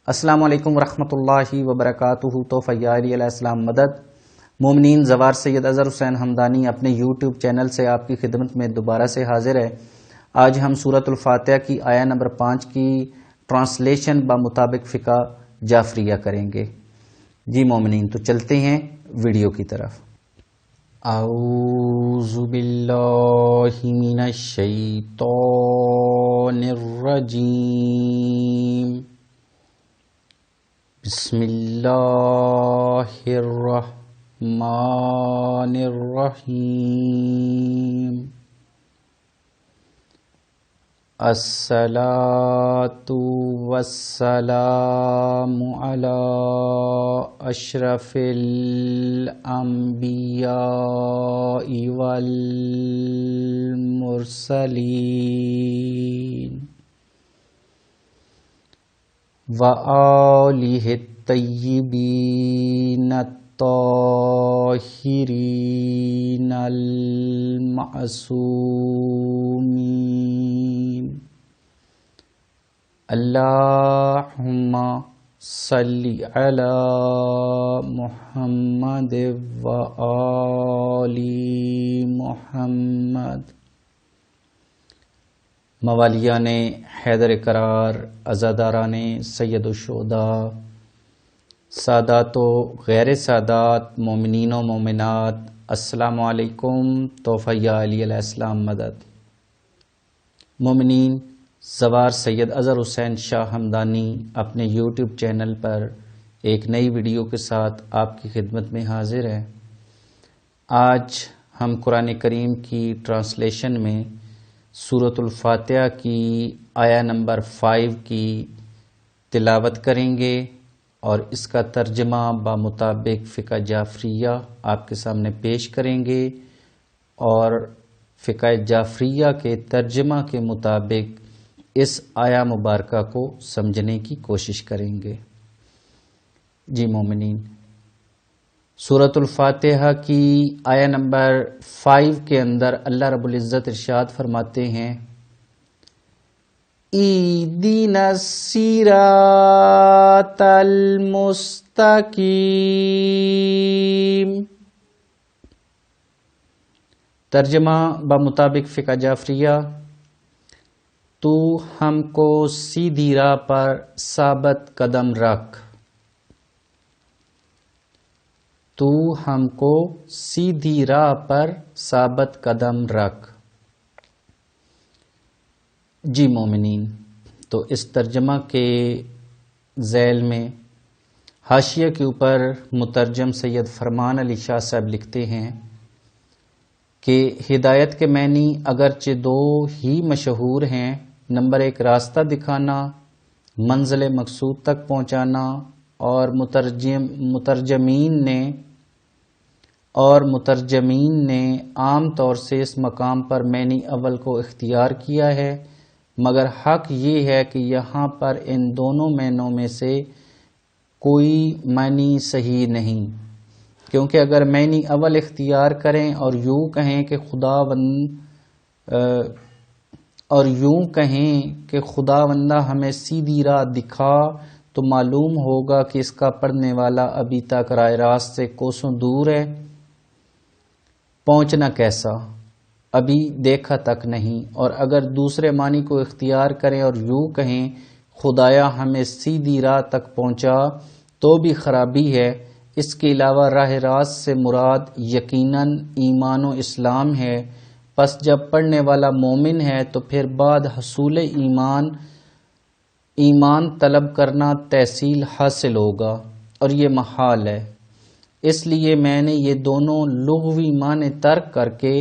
السلام علیکم ورحمۃ اللہ وبرکاتہ۔ توفیع علیہ السلام مدد مومنین، زوار سید اظہر حسین حمدانی اپنے یوٹیوب چینل سے آپ کی خدمت میں دوبارہ سے حاضر ہے۔ آج ہم سورۃ الفاتحہ کی آیہ نمبر 5 کی ٹرانسلیشن بمطابق فقہ جعفریہ کریں گے۔ جی مومنین، تو چلتے ہیں ویڈیو کی طرف۔ اعوذ باللہ من الشیطان الرجیم، بسم اللہ الرحمن الرحیم۔ الصلاۃ والسلام علی اشرف الانبیاء والمرسلین وآلہ الطیبین الطاہرین المعصومین۔ اللہم صلی علی محمد وآل محمد۔ موالیان حیدر قرار، عزاداران سید الشہداء، سادات و غیر سادات، مومنین و مومنات، السلام علیکم۔ توفیع علیہ السلام مدد۔ مومنین، زوار سید اظہر حسین شاہ حمدانی اپنے یوٹیوب چینل پر ایک نئی ویڈیو کے ساتھ آپ کی خدمت میں حاضر ہے۔ آج ہم قرآن کریم کی ٹرانسلیشن میں سورۃ الفاتحہ کی آیہ نمبر 5 کی تلاوت کریں گے اور اس کا ترجمہ بمطابق فقہ جعفریہ آپ کے سامنے پیش کریں گے اور فقہ جعفریہ کے ترجمہ کے مطابق اس آیہ مبارکہ کو سمجھنے کی کوشش کریں گے۔ جی مومنین، سورۃ الفاتحہ کی آیہ نمبر 5 کے اندر اللہ رب العزت ارشاد فرماتے ہیں، اِہْدِنَا الصِّرَاطَ الْمُسْتَقِیمَ۔ ترجمہ بمطابق فقہ جعفریہ، تو ہم کو سیدھی راہ پر ثابت قدم رکھ، تو ہم کو سیدھی راہ پر ثابت قدم رکھ۔ جی مومنین، تو اس ترجمہ کے ذیل میں حاشیہ کے اوپر مترجم سید فرمان علی شاہ صاحب لکھتے ہیں کہ ہدایت کے معنی اگرچہ دو ہی مشہور ہیں، نمبر 1 راستہ دکھانا، منزل مقصود تک پہنچانا، اور مترجمین نے عام طور سے اس مقام پر معنی اول کو اختیار کیا ہے، مگر حق یہ ہے کہ یہاں پر ان دونوں معنوں میں سے کوئی معنی صحیح نہیں، کیونکہ اگر معنی اول اختیار کریں اور یوں کہیں کہ خداوندہ ہمیں سیدھی راہ دکھا، تو معلوم ہوگا کہ اس کا پڑھنے والا ابھی تک راہ راست سے کوسوں دور ہے، پہنچنا کیسا، ابھی دیکھا تک نہیں۔ اور اگر دوسرے معنی کو اختیار کریں اور یوں کہیں خدایا ہمیں سیدھی راہ تک پہنچا، تو بھی خرابی ہے۔ اس کے علاوہ راہ راست سے مراد یقیناً ایمان و اسلام ہے، پس جب پڑھنے والا مومن ہے تو پھر بعد حصول ایمان طلب کرنا تحصیل حاصل ہوگا، اور یہ محال ہے۔ اس لیے میں نے یہ دونوں لغوی معنی ترک کر کے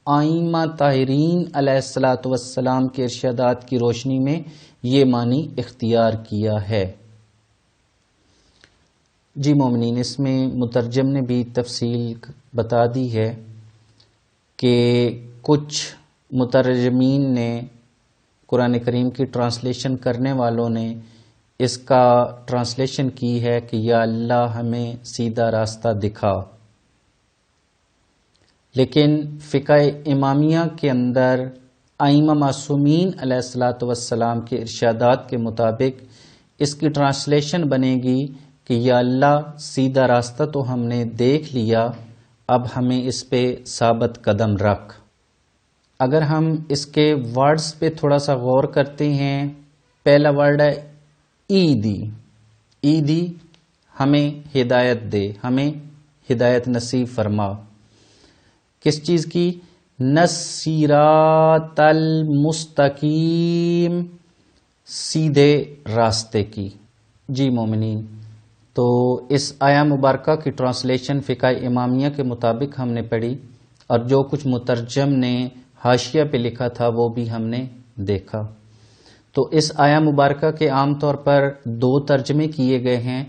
ائمہ طاہرین علیہ السلام کے ارشادات کی روشنی میں یہ معنی اختیار کیا ہے۔ جی مومنین، اس میں مترجم نے بھی تفصیل بتا دی ہے کہ کچھ مترجمین نے، قرآن کریم کی ٹرانسلیشن کرنے والوں نے اس کا ٹرانسلیشن کی ہے کہ یا اللہ ہمیں سیدھا راستہ دکھا، لیکن فقہ امامیہ کے اندر ائمہ معصومین علیہ الصلوۃ والسلام کے ارشادات کے مطابق اس کی ٹرانسلیشن بنے گی کہ یا اللہ سیدھا راستہ تو ہم نے دیکھ لیا، اب ہمیں اس پہ ثابت قدم رکھ۔ اگر ہم اس کے ورڈز پہ تھوڑا سا غور کرتے ہیں، پہلا ورڈ ہے ایدی، ایدی ہمیں ہدایت دے، ہمیں ہدایت نصیب فرما۔ کس چیز کی؟ نصیرات المستقیم، سیدھے راستے کی۔ جی مومنین، تو اس آیہ مبارکہ کی ٹرانسلیشن فقہ امامیہ کے مطابق ہم نے پڑھی، اور جو کچھ مترجم نے حاشیہ پہ لکھا تھا وہ بھی ہم نے دیکھا۔ تو اس آیہ مبارکہ کے عام طور پر دو ترجمے کیے گئے ہیں۔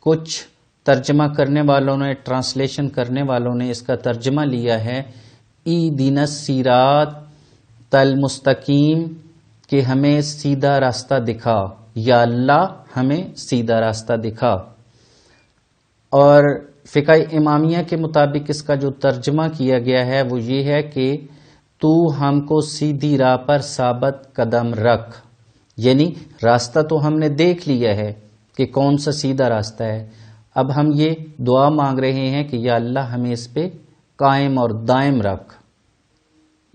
کچھ ترجمہ کرنے والوں نے، ٹرانسلیشن کرنے والوں نے اس کا ترجمہ لیا ہے ایدنا الصراط المستقیم، کہ ہمیں سیدھا راستہ دکھا، یا اللہ ہمیں سیدھا راستہ دکھا۔ اور فقہ امامیہ کے مطابق اس کا جو ترجمہ کیا گیا ہے وہ یہ ہے کہ تو ہم کو سیدھی راہ پر ثابت قدم رکھ، یعنی راستہ تو ہم نے دیکھ لیا ہے کہ کون سا سیدھا راستہ ہے، اب ہم یہ دعا مانگ رہے ہیں کہ یا اللہ ہمیں اس پہ قائم اور دائم رکھ۔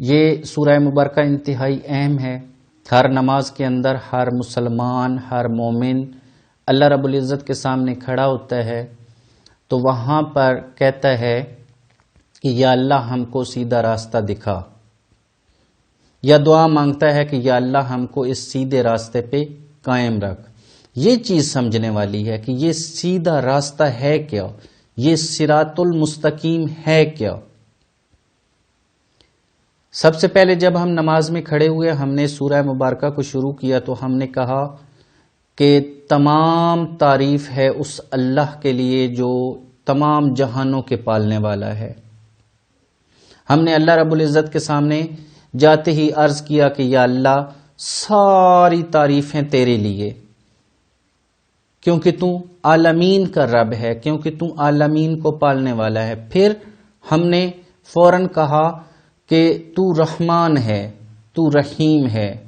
یہ سورہ مبارکہ انتہائی اہم ہے۔ ہر نماز کے اندر ہر مسلمان، ہر مومن اللہ رب العزت کے سامنے کھڑا ہوتا ہے تو وہاں پر کہتا ہے کہ یا اللہ ہم کو سیدھا راستہ دکھا، یا دعا مانگتا ہے کہ یا اللہ ہم کو اس سیدھے راستے پہ قائم رکھ۔ یہ چیز سمجھنے والی ہے کہ یہ سیدھا راستہ ہے کیا، یہ صراط المستقیم ہے کیا۔ سب سے پہلے جب ہم نماز میں کھڑے ہوئے، ہم نے سورہ مبارکہ کو شروع کیا تو ہم نے کہا کہ تمام تعریف ہے اس اللہ کے لیے جو تمام جہانوں کے پالنے والا ہے۔ ہم نے اللہ رب العزت کے سامنے جاتے ہی عرض کیا کہ یا اللہ ساری تعریفیں تیرے لیے، کیونکہ تو عالمین کا رب ہے، کیونکہ تو عالمین کو پالنے والا ہے۔ پھر ہم نے فوراً کہا کہ تو رحمان ہے، تو رحیم ہے،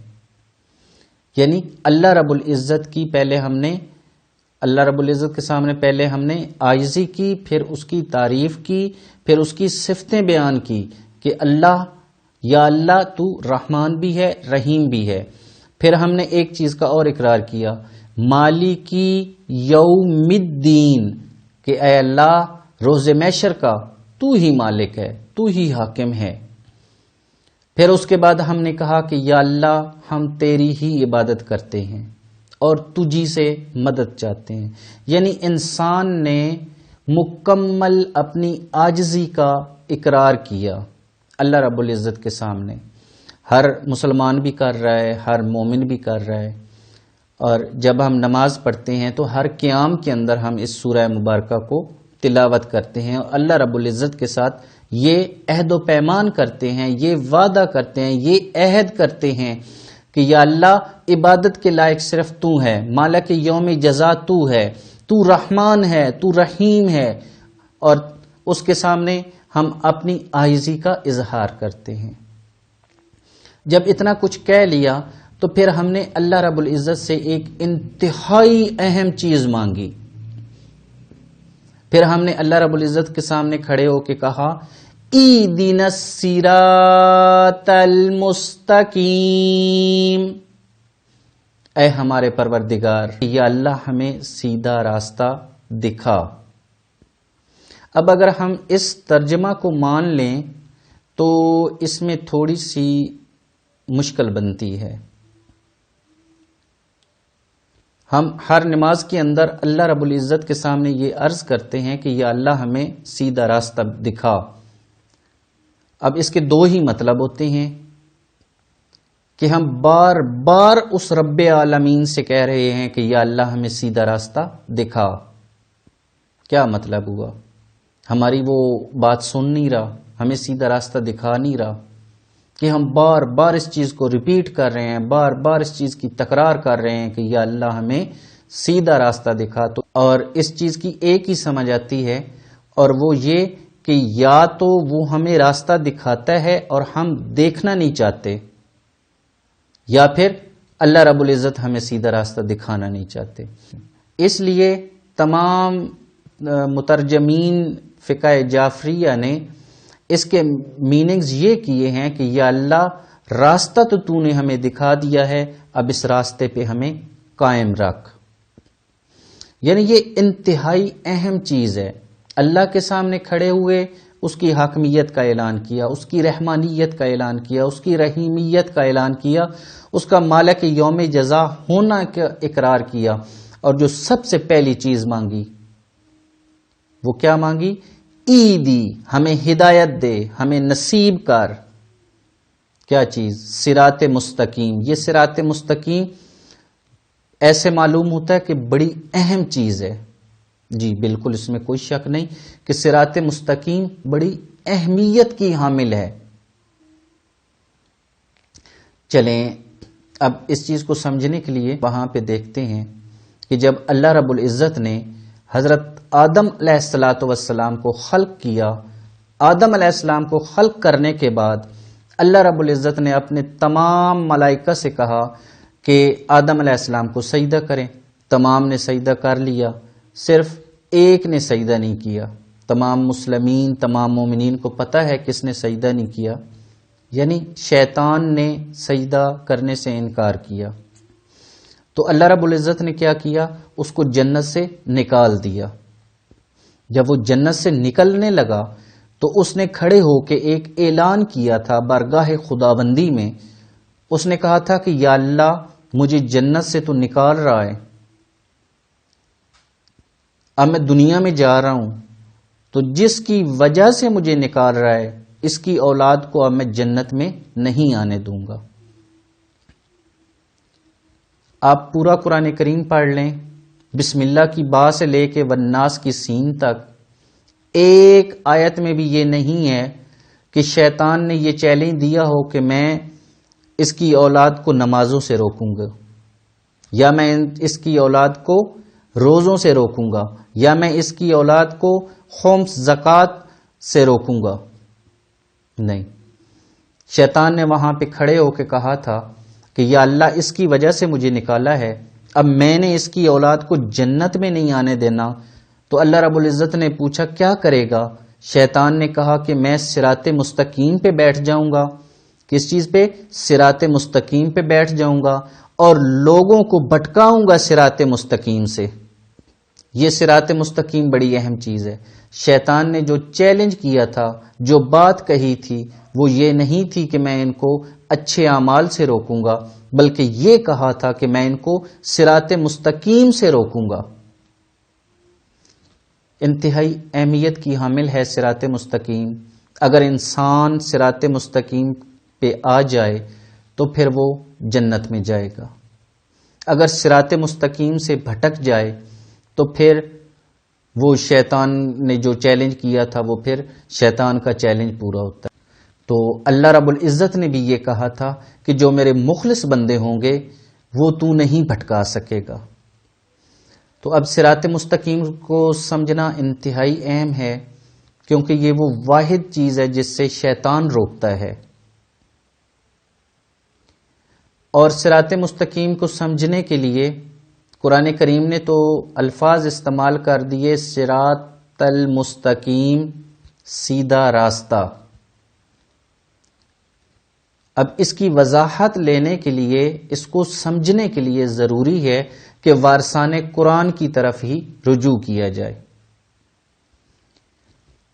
یعنی اللہ رب العزت کی پہلے ہم نے اللہ رب العزت کے سامنے پہلے ہم نے عاجزی کی، پھر اس کی تعریف کی، پھر اس کی صفتیں بیان کی کہ اللہ یا اللہ تو رحمان بھی ہے، رحیم بھی ہے۔ پھر ہم نے ایک چیز کا اور اقرار کیا، مالکی یوم الدین، کہ اے اللہ روز محشر کا تو ہی مالک ہے، تو ہی حاکم ہے۔ پھر اس کے بعد ہم نے کہا کہ یا اللہ ہم تیری ہی عبادت کرتے ہیں اور تجھی سے مدد چاہتے ہیں، یعنی انسان نے مکمل اپنی عاجزی کا اقرار کیا اللہ رب العزت کے سامنے۔ ہر مسلمان بھی کر رہا ہے، ہر مومن بھی کر رہا ہے۔ اور جب ہم نماز پڑھتے ہیں تو ہر قیام کے اندر ہم اس سورہ مبارکہ کو تلاوت کرتے ہیں اور اللہ رب العزت کے ساتھ یہ عہد و پیمان کرتے ہیں، یہ وعدہ کرتے ہیں، یہ عہد کرتے ہیں کہ یا اللہ عبادت کے لائق صرف تو ہے، مالک یوم جزا تو ہے، تو رحمان ہے، تو رحیم ہے، اور اس کے سامنے ہم اپنی عاجزی کا اظہار کرتے ہیں۔ جب اتنا کچھ کہہ لیا تو پھر ہم نے اللہ رب العزت سے ایک انتہائی اہم چیز مانگی۔ پھر ہم نے اللہ رب العزت کے سامنے کھڑے ہو کے کہا ایدنا الصراط المستقیم، اے ہمارے پروردگار یا اللہ ہمیں سیدھا راستہ دکھا۔ اب اگر ہم اس ترجمہ کو مان لیں تو اس میں تھوڑی سی مشکل بنتی ہے۔ ہم ہر نماز کے اندر اللہ رب العزت کے سامنے یہ عرض کرتے ہیں کہ یا اللہ ہمیں سیدھا راستہ دکھا۔ اب اس کے دو ہی مطلب ہوتے ہیں کہ ہم بار بار اس رب عالمین سے کہہ رہے ہیں کہ یا اللہ ہمیں سیدھا راستہ دکھا۔ کیا مطلب ہوا؟ ہماری وہ بات سن نہیں رہا، ہمیں سیدھا راستہ دکھا نہیں رہا، کہ ہم بار بار اس چیز کو ریپیٹ کر رہے ہیں، بار بار اس چیز کی تکرار کر رہے ہیں کہ یا اللہ ہمیں سیدھا راستہ دکھا۔ تو اور اس چیز کی ایک ہی سمجھ آتی ہے، اور وہ یہ کہ یا تو وہ ہمیں راستہ دکھاتا ہے اور ہم دیکھنا نہیں چاہتے، یا پھر اللہ رب العزت ہمیں سیدھا راستہ دکھانا نہیں چاہتے. اس لیے تمام مترجمین فقہ جعفریہ نے اس کے میننگز یہ کیے ہیں کہ یا اللہ راستہ تو نے ہمیں دکھا دیا ہے، اب اس راستے پہ ہمیں قائم رکھ. یعنی یہ انتہائی اہم چیز ہے. اللہ کے سامنے کھڑے ہوئے اس کی حاکمیت کا اعلان کیا، اس کی رحمانیت کا اعلان کیا، اس کی رحیمیت کا اعلان کیا، اس کا مالک یوم جزا ہونا کا اقرار کیا، اور جو سب سے پہلی چیز مانگی وہ کیا مانگی؟ ایدی، ہمیں ہدایت دے، ہمیں نصیب کر. کیا چیز؟ صراط مستقیم. یہ صراط مستقیم ایسے معلوم ہوتا ہے کہ بڑی اہم چیز ہے. جی بالکل، اس میں کوئی شک نہیں کہ صراط مستقیم بڑی اہمیت کی حامل ہے. چلیں اب اس چیز کو سمجھنے کے لیے وہاں پہ دیکھتے ہیں کہ جب اللہ رب العزت نے حضرت آدم علیہ السلام کو خلق کیا، آدم علیہ السلام کو خلق کرنے کے بعد اللہ رب العزت نے اپنے تمام ملائکہ سے کہا کہ آدم علیہ السلام کو سجدہ کریں. تمام نے سجدہ کر لیا، صرف ایک نے سجدہ نہیں کیا. تمام مسلمین، تمام مومنین کو پتہ ہے کس نے سجدہ نہیں کیا، یعنی شیطان نے سجدہ کرنے سے انکار کیا. تو اللہ رب العزت نے کیا کیا؟ اس کو جنت سے نکال دیا. جب وہ جنت سے نکلنے لگا تو اس نے کھڑے ہو کے ایک اعلان کیا تھا بارگاہ خداوندی میں. اس نے کہا تھا کہ یا اللہ مجھے جنت سے تو نکال رہا ہے، اب میں دنیا میں جا رہا ہوں، تو جس کی وجہ سے مجھے نکال رہا ہے اس کی اولاد کو اب میں جنت میں نہیں آنے دوں گا. آپ پورا قرآن کریم پڑھ لیں، بسم اللہ کی با سے لے کے والناس کی سین تک، ایک آیت میں بھی یہ نہیں ہے کہ شیطان نے یہ چیلنج دیا ہو کہ میں اس کی اولاد کو نمازوں سے روکوں گا، یا میں اس کی اولاد کو روزوں سے روکوں گا، یا میں اس کی اولاد کو خمس زکوٰۃ سے روکوں گا. نہیں، شیطان نے وہاں پہ کھڑے ہو کے کہا تھا کہ یا اللہ اس کی وجہ سے مجھے نکالا ہے، اب میں نے اس کی اولاد کو جنت میں نہیں آنے دینا. تو اللہ رب العزت نے پوچھا کیا کرے گا؟ شیطان نے کہا کہ میں صراط مستقیم پہ بیٹھ جاؤں گا. کس چیز پہ؟ صراط مستقیم پہ بیٹھ جاؤں گا اور لوگوں کو بھٹکاؤں گا صراط مستقیم سے. یہ صراط مستقیم بڑی اہم چیز ہے. شیطان نے جو چیلنج کیا تھا، جو بات کہی تھی، وہ یہ نہیں تھی کہ میں ان کو اچھے اعمال سے روکوں گا، بلکہ یہ کہا تھا کہ میں ان کو صراط مستقیم سے روکوں گا. انتہائی اہمیت کی حامل ہے صراط مستقیم. اگر انسان صراط مستقیم پہ آ جائے تو پھر وہ جنت میں جائے گا. اگر صراط مستقیم سے بھٹک جائے تو پھر وہ شیطان نے جو چیلنج کیا تھا وہ پھر شیطان کا چیلنج پورا ہوتا ہے. تو اللہ رب العزت نے بھی یہ کہا تھا کہ جو میرے مخلص بندے ہوں گے وہ تو نہیں بھٹکا سکے گا. تو اب صراط مستقیم کو سمجھنا انتہائی اہم ہے، کیونکہ یہ وہ واحد چیز ہے جس سے شیطان روکتا ہے. اور صراط مستقیم کو سمجھنے کے لیے قرآن کریم نے تو الفاظ استعمال کر دیے، صراط المستقیم، سیدھا راستہ. اب اس کی وضاحت لینے کے لیے، اس کو سمجھنے کے لیے ضروری ہے کہ وارثان قرآن کی طرف ہی رجوع کیا جائے.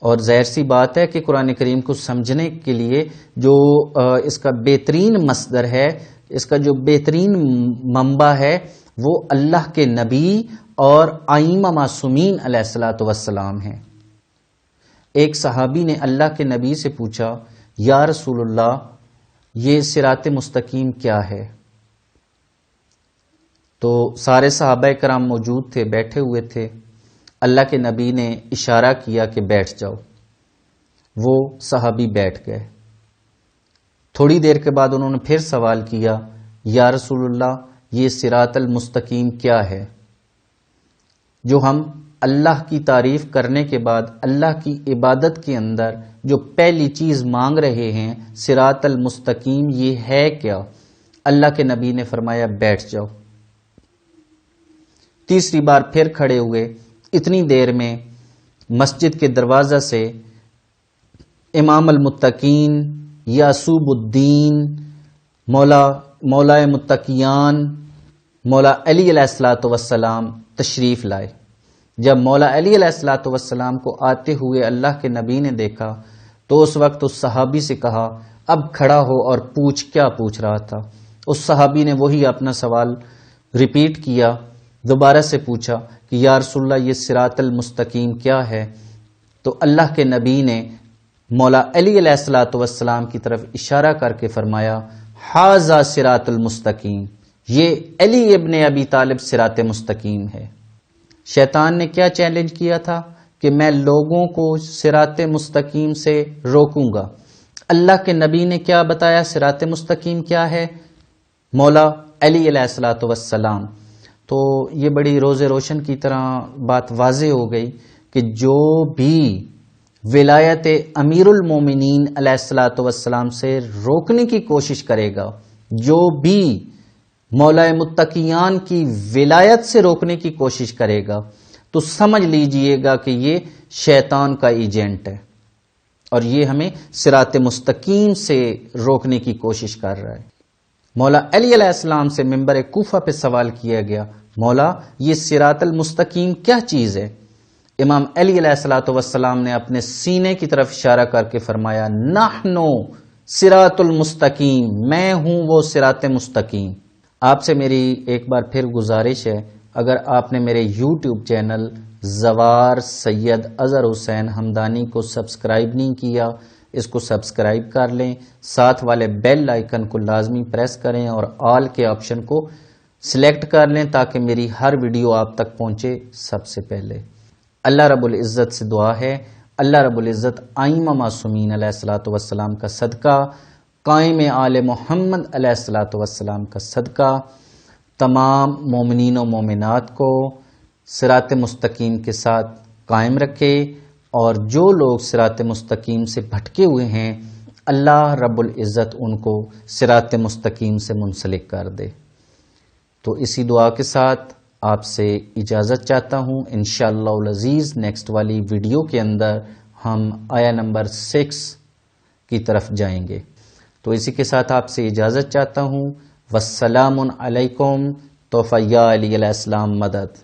اور ظاہر سی بات ہے کہ قرآن کریم کو سمجھنے کے لیے جو اس کا بہترین مصدر ہے، اس کا جو بہترین منبع ہے، وہ اللہ کے نبی اور ائمہ معصومین علیہ الصلوۃ والسلام ہیں. ایک صحابی نے اللہ کے نبی سے پوچھا، یا رسول اللہ یہ صراط مستقیم کیا ہے؟ تو سارے صحابہ کرام موجود تھے، بیٹھے ہوئے تھے. اللہ کے نبی نے اشارہ کیا کہ بیٹھ جاؤ. وہ صحابی بیٹھ گئے. تھوڑی دیر کے بعد انہوں نے پھر سوال کیا، یا رسول اللہ یہ صراط المستقیم کیا ہے؟ جو ہم اللہ کی تعریف کرنے کے بعد اللہ کی عبادت کے اندر جو پہلی چیز مانگ رہے ہیں، صراط المستقیم، یہ ہے کیا؟ اللہ کے نبی نے فرمایا بیٹھ جاؤ۔ تیسری بار پھر کھڑے ہوئے، اتنی دیر میں مسجد کے دروازہ سے امام المتقین یعصوب الدین مولا متقیان مولا علی علیہ الصلوۃ والسلام تشریف لائے۔ جب مولا علی علیہ الصلوۃ والسلام کو آتے ہوئے اللہ کے نبی نے دیکھا تو اس وقت اس صحابی سے کہا اب کھڑا ہو اور پوچھ، کیا پوچھ رہا تھا؟ اس صحابی نے وہی اپنا سوال ریپیٹ کیا، دوبارہ سے پوچھا کہ یا رسول اللہ یہ صراط المستقیم کیا ہے؟ تو اللہ کے نبی نے مولا علی علیہ الصلوۃ والسلام کی طرف اشارہ کر کے فرمایا ھذا صراط المستقیم، یہ علی ابن ابی طالب صراط مستقیم ہے۔ شیطان نے کیا چیلنج کیا تھا کہ میں لوگوں کو صراط مستقیم سے روکوں گا۔ اللہ کے نبی نے کیا بتایا صراط مستقیم کیا ہے؟ مولا علی علیہ الصلوۃ والسلام۔ تو یہ بڑی روز روشن کی طرح بات واضح ہو گئی کہ جو بھی ولایت امیر المومنین علیہ الصلوۃ والسلام سے روکنے کی کوشش کرے گا، جو بھی مولا متقیان کی ولایت سے روکنے کی کوشش کرے گا، تو سمجھ لیجئے گا کہ یہ شیطان کا ایجنٹ ہے اور یہ ہمیں صراط مستقیم سے روکنے کی کوشش کر رہا ہے۔ مولا علی علیہ السلام سے منبر کوفہ پہ سوال کیا گیا مولا یہ صراط المستقیم کیا چیز ہے؟ امام علی علیہ الصلوۃ والسلام نے اپنے سینے کی طرف اشارہ کر کے فرمایا نحنو صراط المستقیم، میں ہوں وہ صراط مستقیم۔ آپ سے میری ایک بار پھر گزارش ہے، اگر آپ نے میرے یوٹیوب چینل زوار سید اظہر حسین حمدانی کو سبسکرائب نہیں کیا، اس کو سبسکرائب کر لیں، ساتھ والے بیل آئیکن کو لازمی پریس کریں اور آل کے آپشن کو سلیکٹ کر لیں تاکہ میری ہر ویڈیو آپ تک پہنچے سب سے پہلے۔ اللہ رب العزت سے دعا ہے اللہ رب العزت ائمہ معصومین علیہ الصلوۃ والسلام کا صدقہ، قائم آل محمد علیہ الصلوۃ والسلام کا صدقہ تمام مومنین و مومنات کو صراط مستقیم کے ساتھ قائم رکھے، اور جو لوگ صراط مستقیم سے بھٹکے ہوئے ہیں اللہ رب العزت ان کو صراط مستقیم سے منسلک کر دے۔ تو اسی دعا کے ساتھ آپ سے اجازت چاہتا ہوں، انشاءاللہ العزیز نیکسٹ والی ویڈیو کے اندر ہم آیا نمبر 6 کی طرف جائیں گے۔ تو اسی کے ساتھ آپ سے اجازت چاہتا ہوں، والسلام علیکم، توفیہ علی علیہ السلام مدد۔